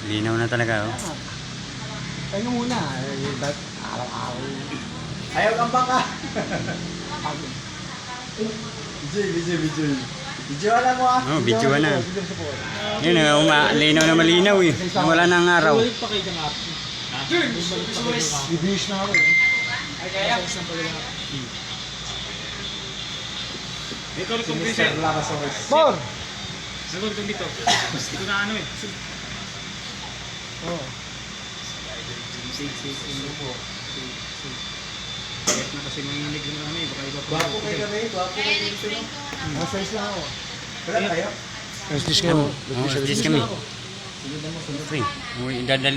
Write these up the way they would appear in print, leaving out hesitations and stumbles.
Linaw na talaga, oh. Tayo muna. Araw-araw. Ayaw kang baka. Video. Videoan na mo ah. Oh, videoan na. Yun, linaw na malinaw eh. Wala nang araw. Bibihis na ako eh. Ay, kaya. Dito ulit kong present. Bor! Sagot kong dito. Dito na ano eh. Oh. Kahit na kasi manginig lang kami. Baka iba pa. Gwapo kayo kami. Gwapo kayo dito. Nasa isla ako. Wala tayo. Nasa kayo. Dis kami.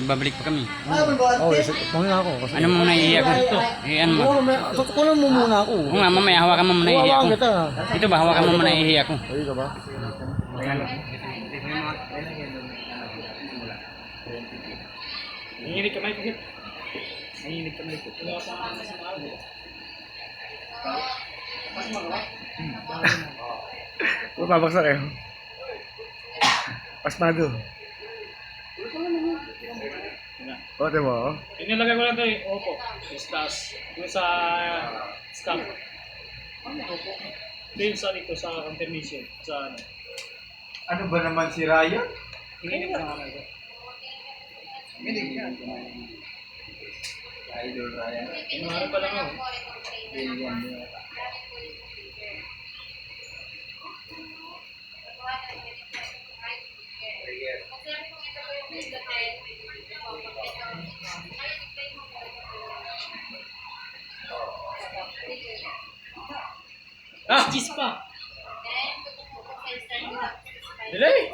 Babalik pa kami. Oh, muna ako. Ano mo muna iiyak mo? Ano mo? Kulang mo muna ako. Oo nga, mamaya hawakan mo muna iiyak ko. kita. Ito ba, hawakan mo muna iiyak ko. Ayun ka ba? Nanginig kamay ko. Nanginig kamay ko. Wala pa ako sa mga Babaksak kayo. Pasmado. O, diba? Inilagay ko lang ito eh. Opo. Stars. Yung sa stamp. Opo. Din sa dito sa confirmation. Sa ano. Ano ba naman si Ryan? Nanginig na kamay ko. Minig ka. Idol Ryan. Ano pa lang ako. Ah! Cheese pa! Delay!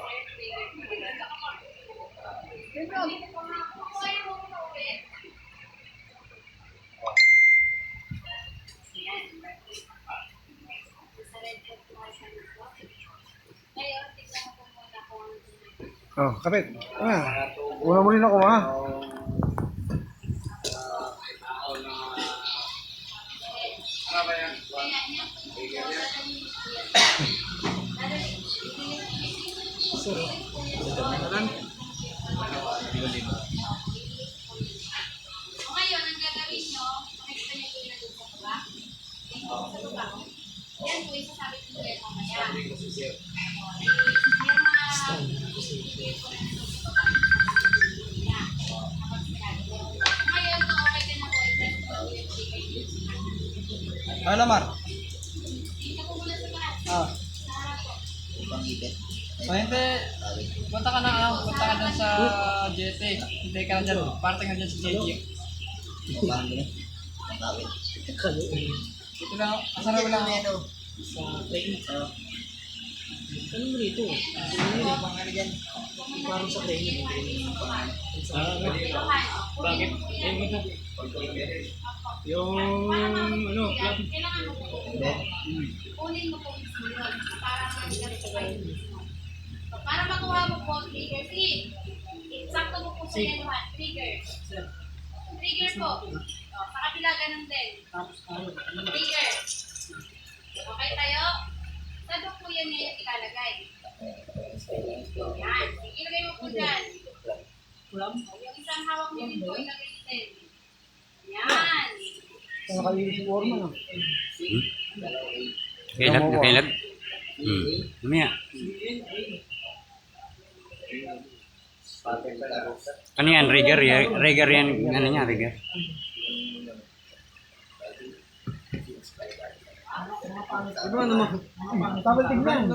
Oh, kapit. Una mo rin ako, ha? Ngayon, ang gagawin nyo, makikita nyo po na doon sa baba. Sa baba. Yan po, isasabi ko yan mamaya. Yung ngayon, kung okay ka na po, i-press po yung Ano Mar? Dito po muna sa bahay. Ah. Sa harap po. Hindi, punta ka dun sa JT. Hindi ka na dyan, parting ka dyan sa JT. Ito lang, asaraw lang ako. Sa plane. Ano mo dito? Parang sa plane. Bakit? Yung ano, club. Kailangan mo po. Kunin mo po mismo yun. Para makuha mo po, trigger. See, sakto mo po sa yanuhan. Trigger. Trigger po. Sa kabila, ganun din. Trigger. Okay tayo? Saan po yan ngayon ilalagay? Yan. Ilagay mo po dyan. Yung isang hawak mo din po, ilagay din. Yan. Nakalinis yung orman, ha? Nakailag? Mamaya. Ano yan? Rigger? Rigger yan. Ano niya? Rigger? Ano naman? Tapos tignan.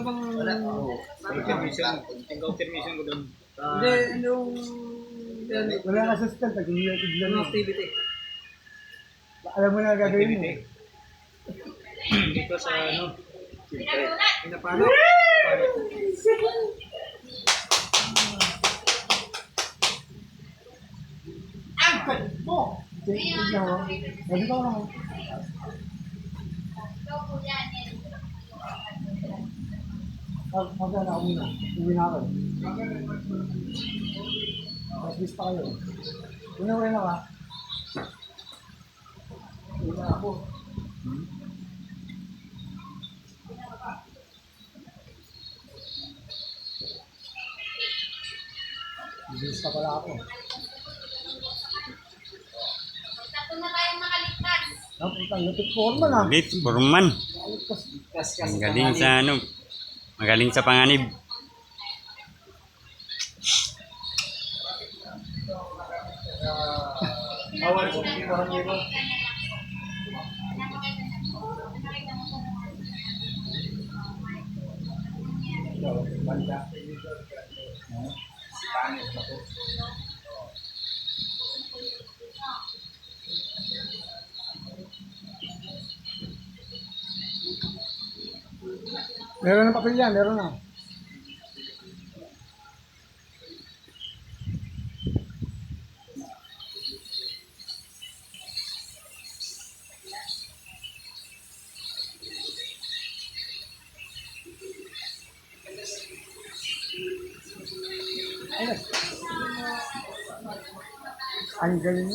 Confirmation. Yung confirmation ko doon. Hindi, yung... Wala na assistant, hindi tignan mo. Activity. Alam mo na gagawin mo. Dito sa ano. Pinagulat. Pinapano? Tignan mo. Sabi ko naman. Ikaw po yan. Magana ako muna. Uwi na ako. Mas lista kayo. Uwi na ka. Uwi na ako. Bilis pa pala ako. Tatlo na tayong nakaligtas. Ang lapit forma na. Ulit, Burman. Ang galing sa ano. Magaling sa panganib. Awal sa mga nilo. Meron ng papel yan, meron na. Ang galing.